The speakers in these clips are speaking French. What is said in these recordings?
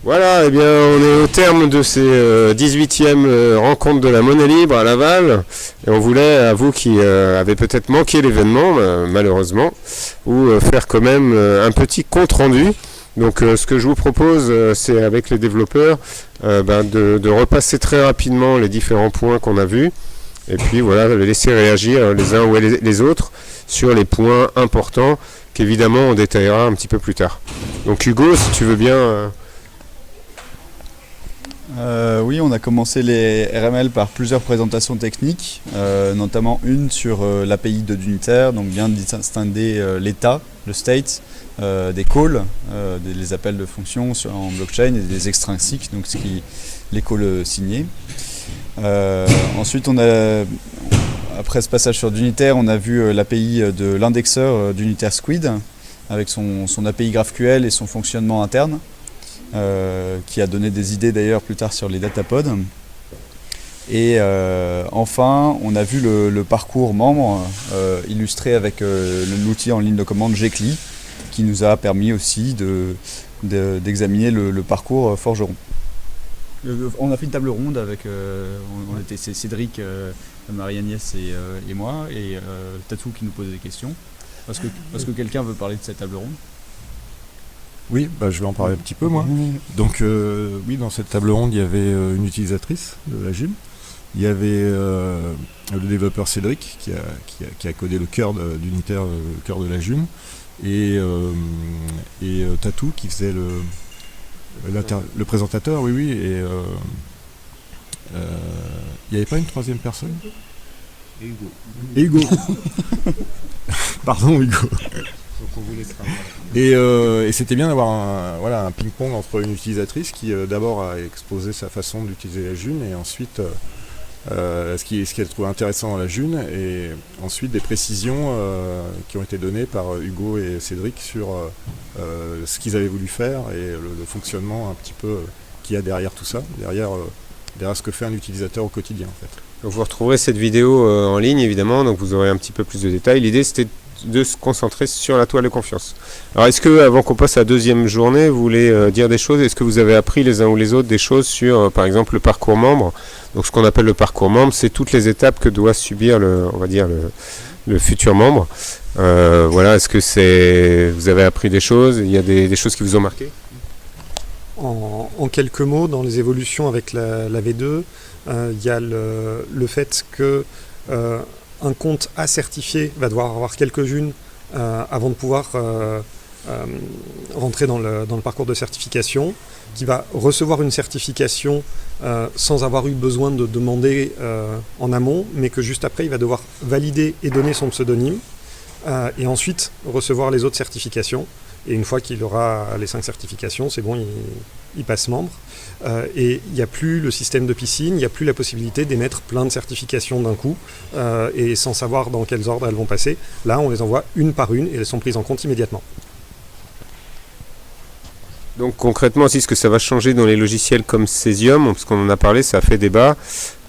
Voilà, eh bien, on est au terme de ces 18e rencontres de la Monnaie Libre à Laval. Et on voulait, à vous qui avez peut-être manqué l'événement, malheureusement, vous faire quand même un petit compte-rendu. Donc ce que je vous propose, c'est avec les développeurs de repasser très rapidement les différents points qu'on a vus. Et puis voilà, les laisser réagir les uns ou les autres sur les points importants qu'évidemment on détaillera un petit peu plus tard. Donc Hugo, si tu veux bien... Oui, on a commencé les RML par plusieurs présentations techniques, notamment une sur l'API de d'unitaire, donc bien distinguer l'état, le state, des calls, les appels de fonctions en blockchain et des extrinsiques, donc les calls signés. Ensuite, après ce passage sur d'unitaire, on a vu l'API de l'indexeur d'unitaire Squid avec son API GraphQL et son fonctionnement interne. Qui a donné des idées d'ailleurs plus tard sur les datapods. Et enfin, on a vu le parcours membre illustré avec l'outil en ligne de commande Gcli, qui nous a permis aussi d'examiner le parcours forgeron. On a fait une table ronde avec, on était Cédric, Marie-Agnès et moi, et Tatou qui nous posait des questions. Est-ce que quelqu'un veut parler de cette table ronde ? Oui, je vais en parler un petit peu moi. Donc oui, dans cette table ronde, il y avait une utilisatrice de la June. Il y avait le développeur Cédric qui a codé le cœur d'unitaire, le cœur de la June. Et Tatou qui faisait le présentateur, oui. Et il n'y avait pas une troisième personne ? Et Hugo. Pardon, Hugo. Et c'était bien d'avoir un ping-pong entre une utilisatrice qui d'abord a exposé sa façon d'utiliser la June et ensuite ce qu'elle trouvait intéressant dans la June et ensuite des précisions qui ont été données par Hugo et Cédric sur ce qu'ils avaient voulu faire et le fonctionnement un petit peu qu'il y a derrière tout ça, derrière ce que fait un utilisateur au quotidien en fait. Donc vous retrouverez cette vidéo en ligne évidemment, donc vous aurez un petit peu plus de détails. L'idée c'était de se concentrer sur la toile de confiance. Alors est-ce que, avant qu'on passe à la deuxième journée, vous voulez dire des choses ? Est-ce que vous avez appris les uns ou les autres des choses sur, par exemple, le parcours membre ? Donc ce qu'on appelle le parcours membre, c'est toutes les étapes que doit subir le futur membre. Voilà, est-ce que vous avez appris des choses ? Il y a des choses qui vous ont marqué ? En quelques mots, dans les évolutions avec la V2, il y a le fait que un compte à certifier va devoir avoir quelques Junes avant de pouvoir rentrer dans le parcours de certification, qui va recevoir une certification sans avoir eu besoin de demander en amont, mais que juste après il va devoir valider et donner son pseudonyme et ensuite recevoir les autres certifications. Et une fois qu'il aura les 5 certifications, c'est bon, il passe membre. Et il n'y a plus le système de piscine, il n'y a plus la possibilité d'émettre plein de certifications d'un coup et sans savoir dans quels ordres elles vont passer. Là, on les envoie une par une et elles sont prises en compte immédiatement. Donc concrètement aussi, ce que ça va changer dans les logiciels comme Cesium, parce qu'on en a parlé, ça a fait débat,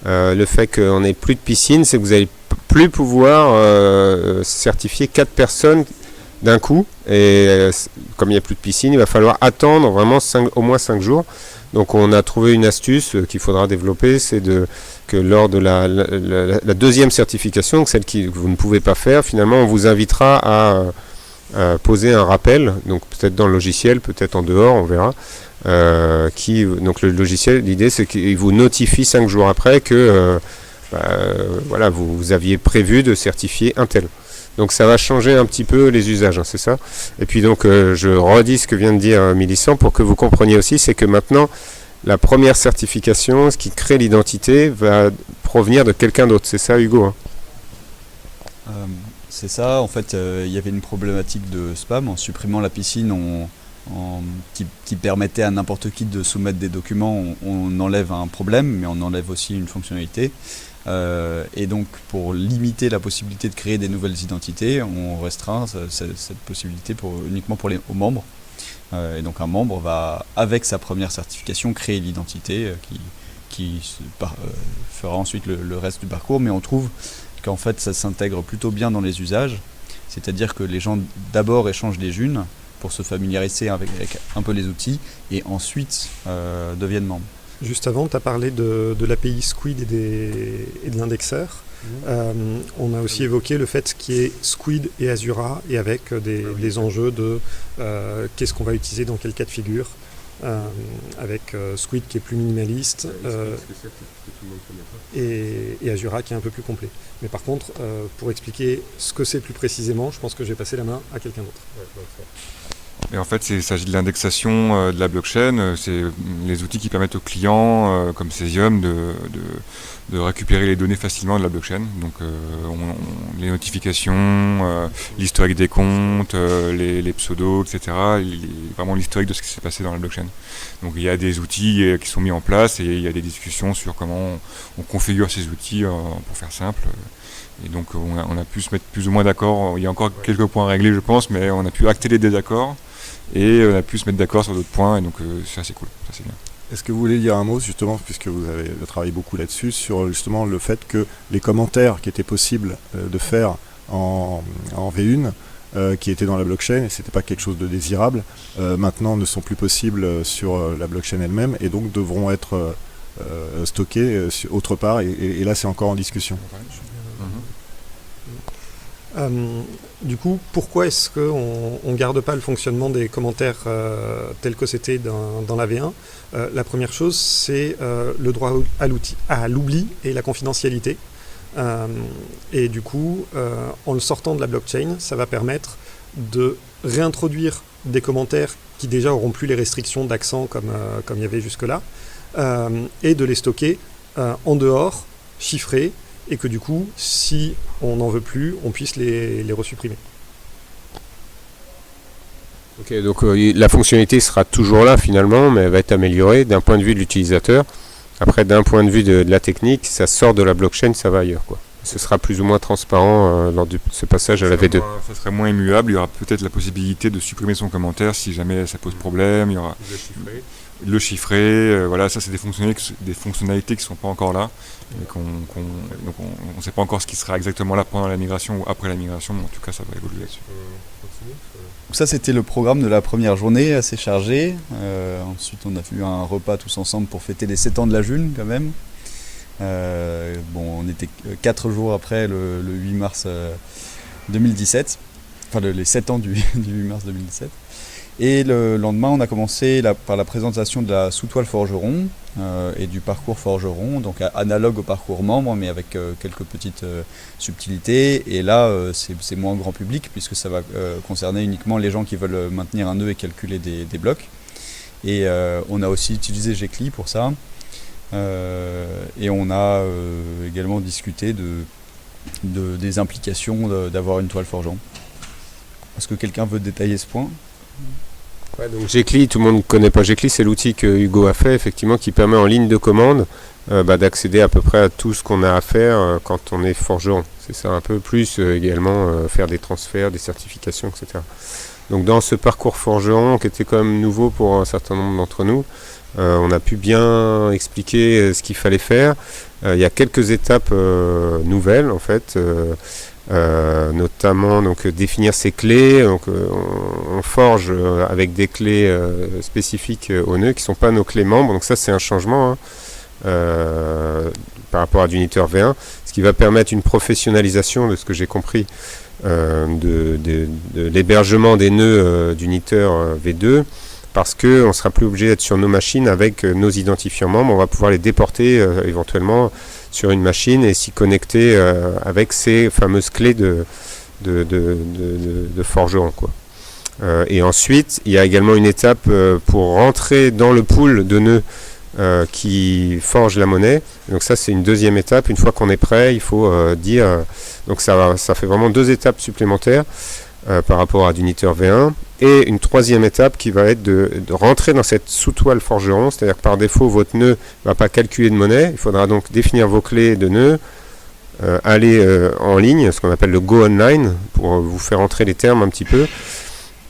le fait qu'on n'ait plus de piscine, c'est que vous n'allez plus pouvoir certifier 4 personnes d'un coup, et comme il n'y a plus de piscine, il va falloir attendre vraiment au moins 5 jours. Donc on a trouvé une astuce qu'il faudra développer, c'est que lors de la deuxième certification, donc celle que vous ne pouvez pas faire, finalement on vous invitera à poser un rappel, donc peut-être dans le logiciel, peut-être en dehors, on verra. Donc le logiciel, l'idée c'est qu'il vous notifie 5 jours après que voilà, vous aviez prévu de certifier un tel. Donc ça va changer un petit peu les usages, hein, c'est ça. Et puis donc je redis ce que vient de dire Mélissant pour que vous compreniez aussi, c'est que maintenant la première certification, ce qui crée l'identité, va provenir de quelqu'un d'autre. C'est ça Hugo, hein ? C'est ça, en fait il y avait une problématique de spam en supprimant la piscine qui permettait à n'importe qui de soumettre des documents. On enlève un problème, mais on enlève aussi une fonctionnalité. Et donc pour limiter la possibilité de créer des nouvelles identités, on restreint cette possibilité uniquement aux membres. Et donc un membre va, avec sa première certification, créer l'identité qui fera ensuite le reste du parcours. Mais on trouve qu'en fait ça s'intègre plutôt bien dans les usages, c'est-à-dire que les gens d'abord échangent des Junes, pour se familiariser avec un peu les outils et ensuite deviennent membres. Juste avant, tu as parlé de l'API Squid et de l'indexeur. On a aussi évoqué le fait qu'il y ait Squid et Azura, et avec des enjeux de qu'est-ce qu'on va utiliser dans quel cas de figure, avec Squid qui est plus minimaliste et Azura qui est un peu plus complet. Mais par contre, pour expliquer ce que c'est plus précisément, je pense que je vais passer la main à quelqu'un d'autre. Et en fait, il s'agit de l'indexation de la blockchain. C'est les outils qui permettent aux clients, comme Cesium, de récupérer les données facilement de la blockchain. Donc, les notifications, l'historique des comptes, les pseudos, etc. Vraiment l'historique de ce qui s'est passé dans la blockchain. Donc, il y a des outils qui sont mis en place et il y a des discussions sur comment on configure ces outils, pour faire simple. Et donc, on a pu se mettre plus ou moins d'accord. Il y a encore quelques points à régler, je pense, mais on a pu acter les désaccords. Et on a pu se mettre d'accord sur d'autres points, et donc c'est assez cool, ça c'est bien. Est-ce que vous voulez dire un mot, justement, puisque vous avez travaillé beaucoup là-dessus, sur justement le fait que les commentaires qui étaient possibles de faire en V1, qui étaient dans la blockchain, et c'était pas quelque chose de désirable, maintenant ne sont plus possibles sur la blockchain elle-même, et donc devront être stockés autre part, et là c'est encore en discussion. Du coup, pourquoi est-ce qu'on ne garde pas le fonctionnement des commentaires tel que c'était dans la V1 ? La première chose, c'est le droit à l'oubli et la confidentialité. Et du coup, en le sortant de la blockchain, ça va permettre de réintroduire des commentaires qui déjà auront plus les restrictions d'accent comme il y avait jusque-là, et de les stocker en dehors, chiffrés, et que du coup, si on n'en veut plus, on puisse les resupprimer. Ok, donc la fonctionnalité sera toujours là finalement, mais elle va être améliorée d'un point de vue de l'utilisateur. Après, d'un point de vue de la technique, ça sort de la blockchain, ça va ailleurs, quoi. Ce sera plus ou moins transparent lors de ce passage à la V2. Ça serait moins immuable, il y aura peut-être la possibilité de supprimer son commentaire si jamais ça pose problème, il y aura le chiffrer, voilà, ça c'est des fonctionnalités qui ne sont pas encore là, et donc on ne sait pas encore ce qui sera exactement là pendant la migration ou après la migration, mais en tout cas ça va évoluer là-dessus. Donc ça c'était le programme de la première journée, assez chargé. Ensuite on a fait un repas tous ensemble pour fêter les 7 ans de la June quand même. On était 4 jours après le 8 mars 2017, enfin les 7 ans du 8 mars 2017. Et le lendemain, on a commencé par la présentation de la sous-toile forgeron et du parcours forgeron, donc analogue au parcours membre, mais avec quelques petites subtilités. Et là, c'est moins grand public, puisque ça va concerner uniquement les gens qui veulent maintenir un nœud et calculer des blocs. Et on a aussi utilisé Gecli pour ça. Et on a également discuté des implications d'avoir une toile forgeron. Est-ce que quelqu'un veut détailler ce point ? Ouais, donc Gecli, tout le monde ne connaît pas Gecli, c'est l'outil que Hugo a fait, effectivement, qui permet en ligne de commande d'accéder à peu près à tout ce qu'on a à faire quand on est forgeron. C'est ça, un peu plus également faire des transferts, des certifications, etc. Donc dans ce parcours forgeron, qui était quand même nouveau pour un certain nombre d'entre nous, on a pu bien expliquer ce qu'il fallait faire. Il y a quelques étapes nouvelles, en fait. Notamment donc définir ses clés, donc on forge avec des clés spécifiques au nœud qui ne sont pas nos clés membres, donc ça c'est un changement par rapport à d'Uniteur V1, ce qui va permettre une professionnalisation de ce que j'ai compris de l'hébergement des nœuds d'Uniteur V2, parce qu'on ne sera plus obligé d'être sur nos machines avec nos identifiants membres, on va pouvoir les déporter éventuellement sur une machine et s'y connecter avec ces fameuses clés de forgeron, quoi. Et ensuite, il y a également une étape pour rentrer dans le pool de nœuds qui forge la monnaie. Donc ça, c'est une deuxième étape. Une fois qu'on est prêt, il faut dire... donc ça fait vraiment 2 étapes supplémentaires par rapport à d'Uniteur V1. Et une troisième étape qui va être de rentrer dans cette sous-toile forgeron, c'est-à-dire que par défaut, votre nœud ne va pas calculer de monnaie. Il faudra donc définir vos clés de nœud, aller en ligne, ce qu'on appelle le Go Online, pour vous faire entrer les termes un petit peu.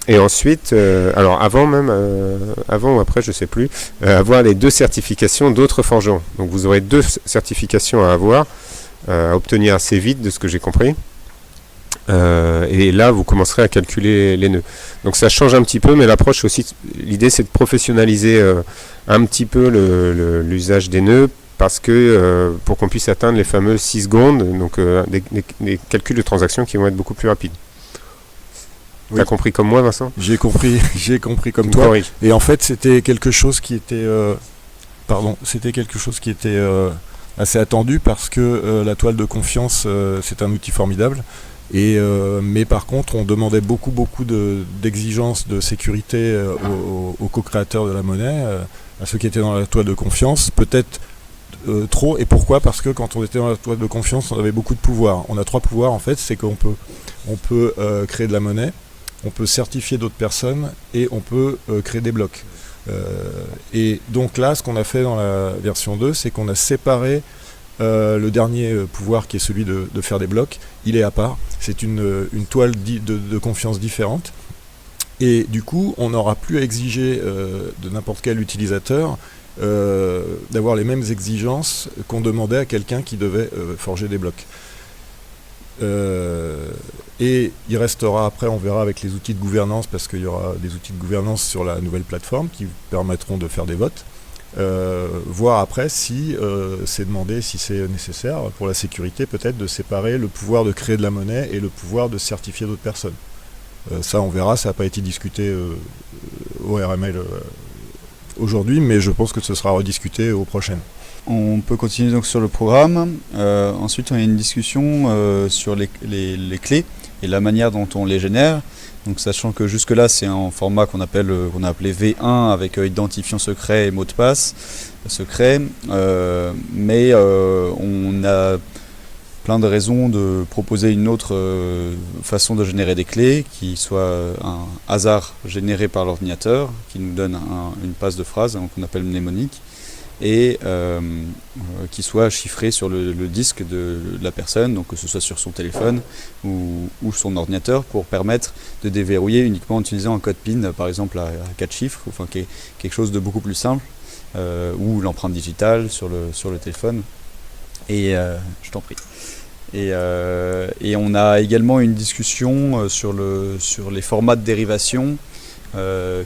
Et ensuite, alors avant ou après, je ne sais plus, avoir les 2 certifications d'autres forgerons. Donc vous aurez 2 certifications à avoir, à obtenir assez vite, de ce que j'ai compris. Et là, vous commencerez à calculer les nœuds. Donc ça change un petit peu, mais l'approche aussi, l'idée c'est de professionnaliser un petit peu l'usage des nœuds, parce que pour qu'on puisse atteindre les fameuses 6 secondes, donc des calculs de transactions qui vont être beaucoup plus rapides. Oui. T'as compris comme moi, Vincent ? J'ai compris comme Tu me toi. corriges. Et en fait, c'était quelque chose qui était, assez attendu, parce que la toile de confiance, c'est un outil formidable. Mais par contre, on demandait beaucoup d'exigences de sécurité aux co-créateurs de la monnaie, à ceux qui étaient dans la toile de confiance, peut-être trop. Et pourquoi ? Parce que quand on était dans la toile de confiance, on avait beaucoup de pouvoirs. On a 3 pouvoirs en fait, c'est qu'on peut créer de la monnaie, on peut certifier d'autres personnes et on peut créer des blocs. Et donc là, ce qu'on a fait dans la version 2, c'est qu'on a séparé le dernier pouvoir, qui est celui de faire des blocs. Il est à part, c'est une toile de confiance différente. Et du coup, on n'aura plus à exiger de n'importe quel utilisateur d'avoir les mêmes exigences qu'on demandait à quelqu'un qui devait forger des blocs. Et il restera après, on verra avec les outils de gouvernance, parce qu'il y aura des outils de gouvernance sur la nouvelle plateforme qui permettront de faire des votes. Voir après si c'est demandé, si c'est nécessaire pour la sécurité, peut-être de séparer le pouvoir de créer de la monnaie et le pouvoir de certifier d'autres personnes. Ça on verra, ça n'a pas été discuté au RML aujourd'hui, mais je pense que ce sera rediscuté aux prochaines. On peut continuer donc sur le programme. Ensuite, on a une discussion sur les clés et la manière dont on les génère. Donc, sachant que jusque-là, c'est un format qu'on a appelé V1 avec identifiant secret et mot de passe secret. Mais on a plein de raisons de proposer une autre façon de générer des clés, qui soit un hasard généré par l'ordinateur, qui nous donne une passe de phrase qu'on appelle mnémonique, et qui soit chiffré sur le disque de la personne, donc que ce soit sur son téléphone ou son ordinateur, pour permettre de déverrouiller uniquement en utilisant un code PIN, par exemple à 4 chiffres, enfin quelque chose de beaucoup plus simple, ou l'empreinte digitale sur le téléphone. Et je t'en prie. Et on a également une discussion sur les formats de dérivation,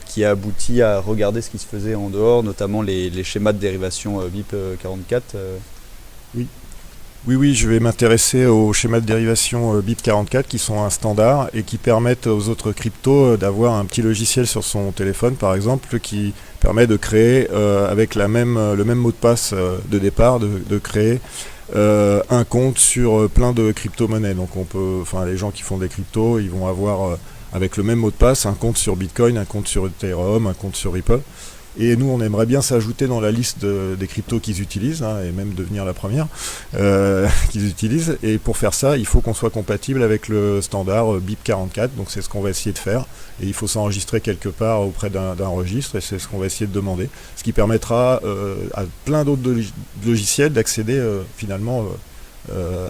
qui a abouti à regarder ce qui se faisait en dehors, notamment les schémas de dérivation BIP44. Oui, je vais m'intéresser aux schémas de dérivation BIP44, qui sont un standard et qui permettent aux autres cryptos d'avoir un petit logiciel sur son téléphone, par exemple, qui permet de créer, avec le même mot de passe de départ, de créer un compte sur plein de crypto-monnaies. Donc les gens qui font des cryptos, ils vont avoir avec le même mot de passe un compte sur Bitcoin, un compte sur Ethereum, un compte sur Ripple. Et nous, on aimerait bien s'ajouter dans la liste des cryptos qu'ils utilisent, et même devenir la première qu'ils utilisent. Et pour faire ça, il faut qu'on soit compatible avec le standard BIP44. Donc c'est ce qu'on va essayer de faire. Et il faut s'enregistrer quelque part auprès d'un registre, et c'est ce qu'on va essayer de demander. Ce qui permettra à plein d'autres logiciels d'accéder finalement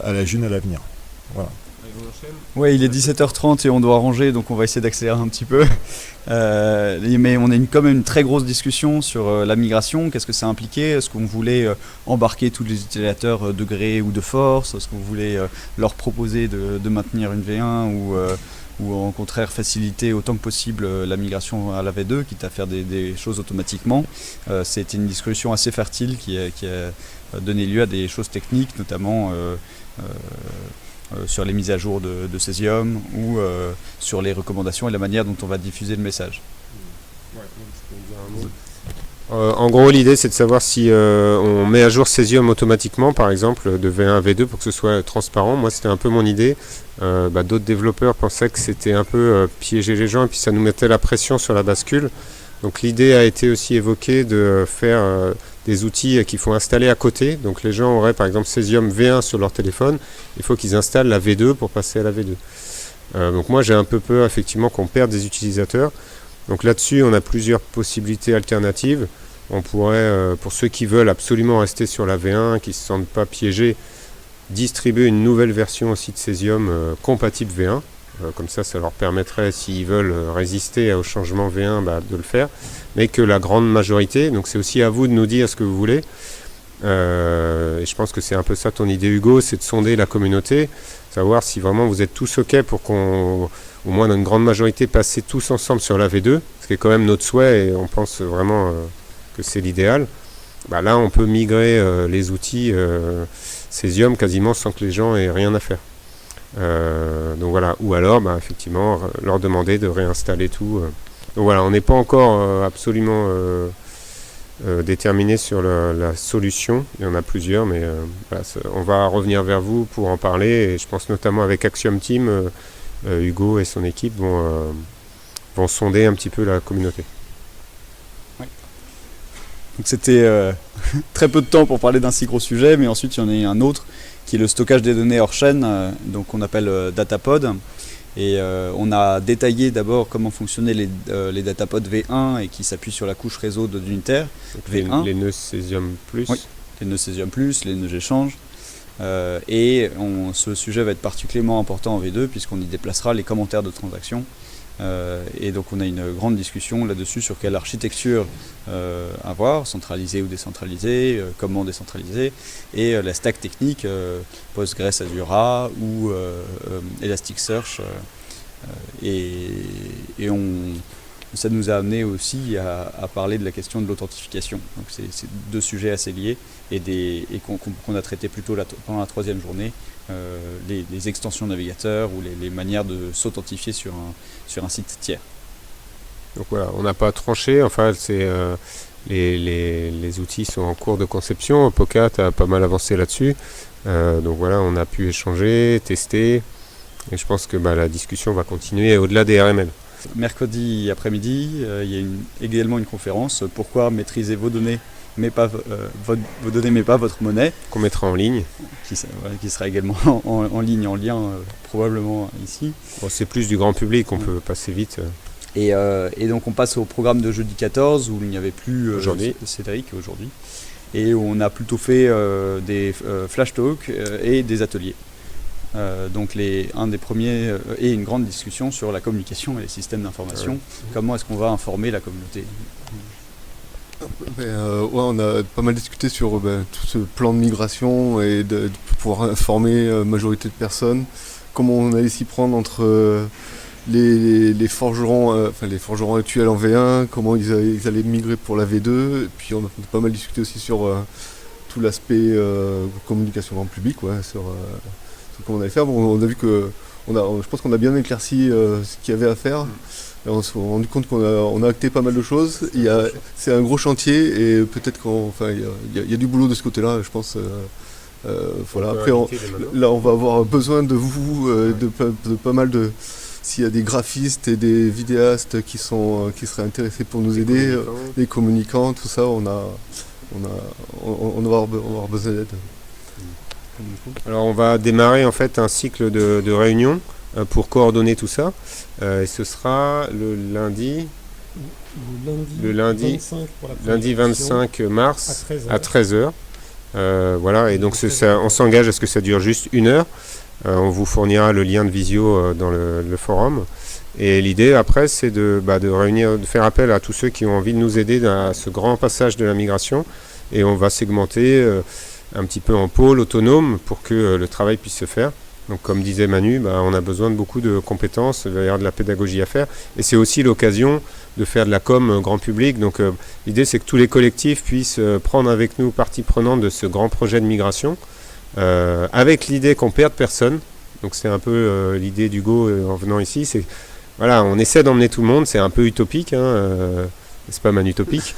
à la June à l'avenir. Voilà. Ouais, il est 17h30 et on doit ranger, donc on va essayer d'accélérer un petit peu. Mais on a quand même une très grosse discussion sur la migration. Qu'est-ce que ça impliquait ? Est-ce qu'on voulait embarquer tous les utilisateurs de gré ou de force ? Est-ce qu'on voulait leur proposer de maintenir une V1 ou au contraire faciliter autant que possible la migration à la V2, quitte à faire des choses automatiquement ? C'était une discussion assez fertile qui a donné lieu à des choses techniques, notamment sur les mises à jour de Cesium, ou sur les recommandations et la manière dont on va diffuser le message. En gros, l'idée c'est de savoir si on met à jour Cesium automatiquement, par exemple de V1 à V2, pour que ce soit transparent. Moi, c'était un peu mon idée. D'autres développeurs pensaient que c'était un peu piéger les gens, et puis ça nous mettait la pression sur la bascule. Donc l'idée a été aussi évoquée de faire des outils qu'il faut installer à côté. Donc les gens auraient par exemple Cesium V1 sur leur téléphone, il faut qu'ils installent la V2 pour passer à la V2. Donc moi j'ai un peu peur effectivement qu'on perde des utilisateurs. Donc là-dessus on a plusieurs possibilités alternatives. On pourrait, pour ceux qui veulent absolument rester sur la V1, qui ne se sentent pas piégés, distribuer une nouvelle version aussi de Cesium compatible V1. Comme ça leur permettrait, s'ils veulent résister au changement V1, de le faire. Mais que la grande majorité, donc c'est aussi à vous de nous dire ce que vous voulez, Et je pense que c'est un peu ça ton idée, Hugo, c'est de sonder la communauté, savoir si vraiment vous êtes tous OK pour qu'on, au moins dans une grande majorité, passer tous ensemble sur la V2, ce qui est quand même notre souhait et on pense vraiment que c'est l'idéal. Bah là, on peut migrer les outils Cesium quasiment sans que les gens aient rien à faire. Donc voilà, ou alors effectivement leur demander de réinstaller tout. Donc voilà, on n'est pas encore absolument déterminé sur la solution. Il y en a plusieurs, mais voilà, on va revenir vers vous pour en parler. Et je pense notamment avec Axiom Team, Hugo et son équipe vont sonder un petit peu la communauté. Donc c'était très peu de temps pour parler d'un si gros sujet, mais ensuite il y en a un autre qui est le stockage des données hors chaîne, donc on appelle Datapod. Et on a détaillé d'abord comment fonctionnaient les Datapods V1 et qui s'appuient sur la couche réseau d'Unitaire V1. Les nœuds Cesium+. Oui, les nœuds Cesium+, les nœuds J'échange. Ce sujet va être particulièrement important en V2 puisqu'on y déplacera les commentaires de transactions. Et donc on a une grande discussion là-dessus sur quelle architecture avoir, centralisée ou décentralisée, comment décentraliser, et la stack technique, Postgres Azura ou Elasticsearch. Ça nous a amené aussi à parler de la question de l'authentification. Donc c'est deux sujets assez liés et qu'on a traité plutôt pendant la troisième journée, les extensions navigateurs ou les manières de s'authentifier sur un site tiers. Donc voilà, on n'a pas tranché, enfin les outils sont en cours de conception, Pocat a pas mal avancé là-dessus, donc voilà, on a pu échanger, tester, et je pense que la discussion va continuer au-delà des RML. Mercredi après-midi, il y a également une conférence, pourquoi maîtriser vos données mais pas vos données mais pas votre monnaie, qu'on mettra en ligne, qui sera également en ligne, en lien probablement ici. Bon, c'est plus du grand public, on peut passer vite. Et donc on passe au programme de jeudi 14 où il n'y avait plus Cédric aujourd'hui, et où on a plutôt fait des flash talks et des ateliers. Donc un des premiers et une grande discussion sur la communication et les systèmes d'information. Comment est-ce qu'on va informer la communauté? On a pas mal discuté sur tout ce plan de migration et de pouvoir informer majorité de personnes. Comment on allait s'y prendre entre les forgerons, les forgerons actuels en V1, comment ils allaient migrer pour la V2. Et puis on a pas mal discuté aussi sur tout l'aspect communication grand public, sur comment on allait faire. Bon, on a vu que je pense qu'on a bien éclairci ce qu'il y avait à faire. Et on s'est rendu compte qu'on a acté pas mal de choses. C'est un gros chantier et peut-être qu'il y a du boulot de ce côté-là, je pense. Voilà. Après, là, on va avoir besoin de vous, de pas mal de. S'il y a des graphistes et des vidéastes qui seraient intéressés pour nous aider, les communicants, tout ça, on va avoir besoin d'aide. Alors on va démarrer en fait un cycle de réunions pour coordonner tout ça. Et ce sera le lundi 25 mars à 13h. Voilà, et donc on s'engage à ce que ça dure juste 1 heure. On vous fournira le lien de visio dans le forum. Et l'idée après c'est de réunir, de faire appel à tous ceux qui ont envie de nous aider dans ce grand passage de la migration. Et on va segmenter un petit peu en pôle autonome pour que le travail puisse se faire. Donc comme disait Manu, on a besoin de beaucoup de compétences, il va y avoir de la pédagogie à faire. Et c'est aussi l'occasion de faire de la com grand public. Donc l'idée c'est que tous les collectifs puissent prendre avec nous partie prenante de ce grand projet de migration, avec l'idée qu'on perde personne. Donc c'est un peu l'idée d'Hugo en venant ici. C'est, voilà, on essaie d'emmener tout le monde, c'est un peu utopique, c'est pas man utopique.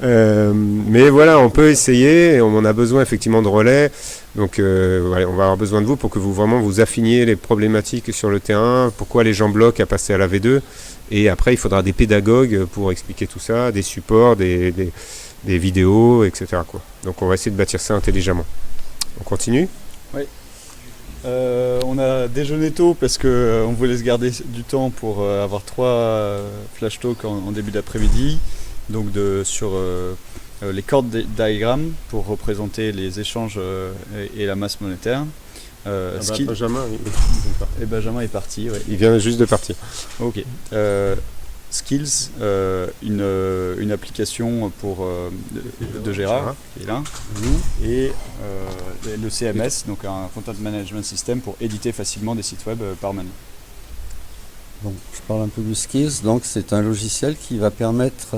Mais voilà, on peut essayer, et on en a besoin effectivement de relais. Donc voilà, on va avoir besoin de vous pour que vous affiniez les problématiques sur le terrain, pourquoi les gens bloquent à passer à la V2. Et après, il faudra des pédagogues pour expliquer tout ça, des supports, des vidéos, etc. Donc on va essayer de bâtir ça intelligemment. On continue ? Oui. On a déjeuné tôt parce qu'on voulait se garder du temps pour avoir 3 flash talks en début d'après-midi, donc sur les chord diagrammes pour représenter les échanges et la masse monétaire. Benjamin, Benjamin est parti. Ouais. Il vient juste de partir. Ok. Skills, une application de Gérard, qui est là, et le CMS, donc un Content Management System pour éditer facilement des sites web par menu. Bon, je parle un peu du Skills. Donc, c'est un logiciel qui va permettre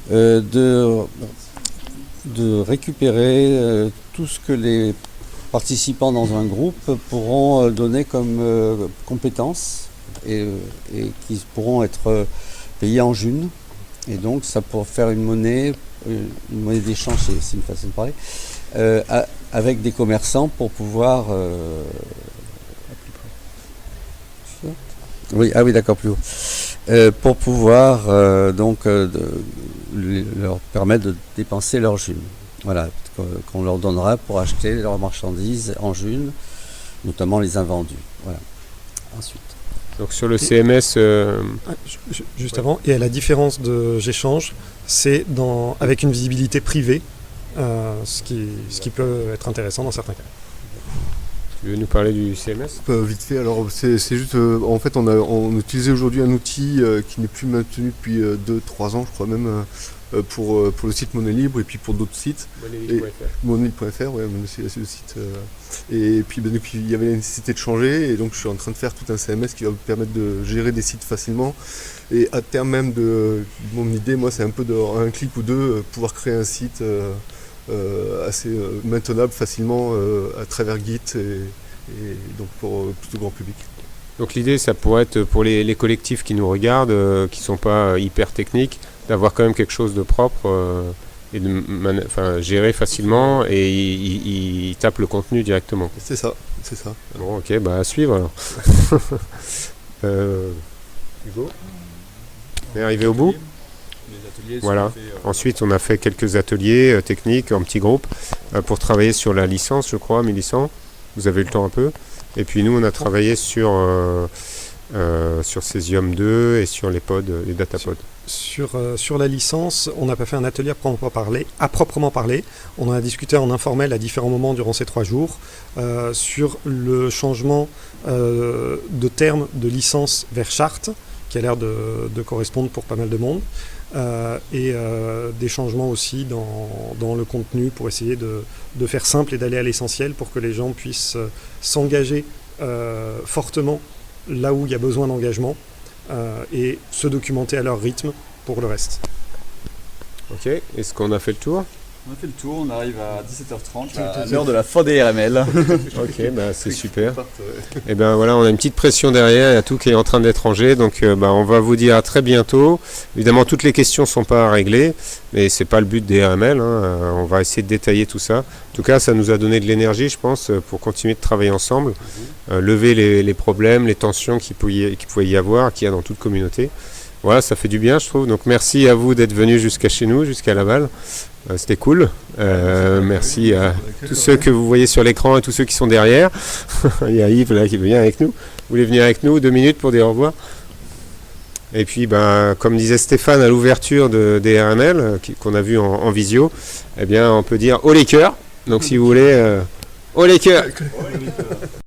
de récupérer tout ce que les participants dans un groupe pourront donner comme compétences et qui pourront être payés en June. Et donc, ça pour faire une monnaie d'échange, c'est une façon de parler, avec des commerçants pour pouvoir... Oui, ah oui, d'accord, plus haut. Pour pouvoir leur permettre de dépenser leur June. Voilà, qu'on leur donnera pour acheter leurs marchandises en June, notamment les invendus. Voilà. Ensuite. Donc sur le CMS... Juste avant, et à la différence de Géchange, c'est avec une visibilité privée, ce qui peut être intéressant dans certains cas. Tu veux nous parler du CMS ? Vite fait, alors c'est juste, en fait on utilisait aujourd'hui un outil qui n'est plus maintenu depuis 2-3 ans je crois même, pour le site Monnaie Libre et puis pour d'autres sites. Monnaie.fr, ouais, c'est le site. Et puis depuis il y avait la nécessité de changer et donc je suis en train de faire tout un CMS qui va me permettre de gérer des sites facilement. Et à terme même mon idée, moi c'est un peu un clic ou deux, pouvoir créer un site assez maintenable facilement à travers Git et donc pour tout le grand public. Donc l'idée, ça pourrait être pour les collectifs qui nous regardent, qui ne sont pas hyper techniques, d'avoir quand même quelque chose de propre et de gérer facilement et ils tapent le contenu directement. C'est ça. Bon, ok, à suivre alors. Hugo, on est arrivé au bout ? Voilà. Ensuite, on a fait quelques ateliers techniques en petits groupes pour travailler sur la licence, je crois, Mélissant. Vous avez eu le temps un peu. Et puis nous, on a travaillé sur Cesium 2 et sur les pods, les datapods. Sur la licence, on n'a pas fait un atelier à proprement parler. On en a discuté en informel à différents moments durant ces 3 jours sur le changement de terme de licence vers charte, qui a l'air de correspondre pour pas mal de monde. Et des changements aussi dans le contenu pour essayer de faire simple et d'aller à l'essentiel pour que les gens puissent s'engager fortement là où il y a besoin d'engagement et se documenter à leur rythme pour le reste. Ok, est-ce qu'on a fait le tour ? On a fait le tour, on arrive à 17h30, à l'heure de la fin des RML. Ok, c'est super. Et ben voilà, on a une petite pression derrière, il y a tout qui est en train d'être rangé, donc on va vous dire à très bientôt. Évidemment, toutes les questions ne sont pas à régler, mais c'est pas le but des RML, on va essayer de détailler tout ça. En tout cas, ça nous a donné de l'énergie, je pense, pour continuer de travailler ensemble, lever les problèmes, les tensions qu'il pouvait y avoir, qu'il y a dans toute communauté. Voilà, ça fait du bien, je trouve. Donc merci à vous d'être venus jusqu'à chez nous, jusqu'à Laval. C'était cool. Merci à tous ceux que vous voyez sur l'écran et tous ceux qui sont derrière. Il y a Yves là qui vient avec nous. Vous voulez venir avec nous 2 minutes pour dire au revoir ? Et puis, comme disait Stéphane à l'ouverture des RML, qu'on a vu en visio, eh bien, on peut dire haut les cœurs. Donc si vous voulez, haut les cœurs.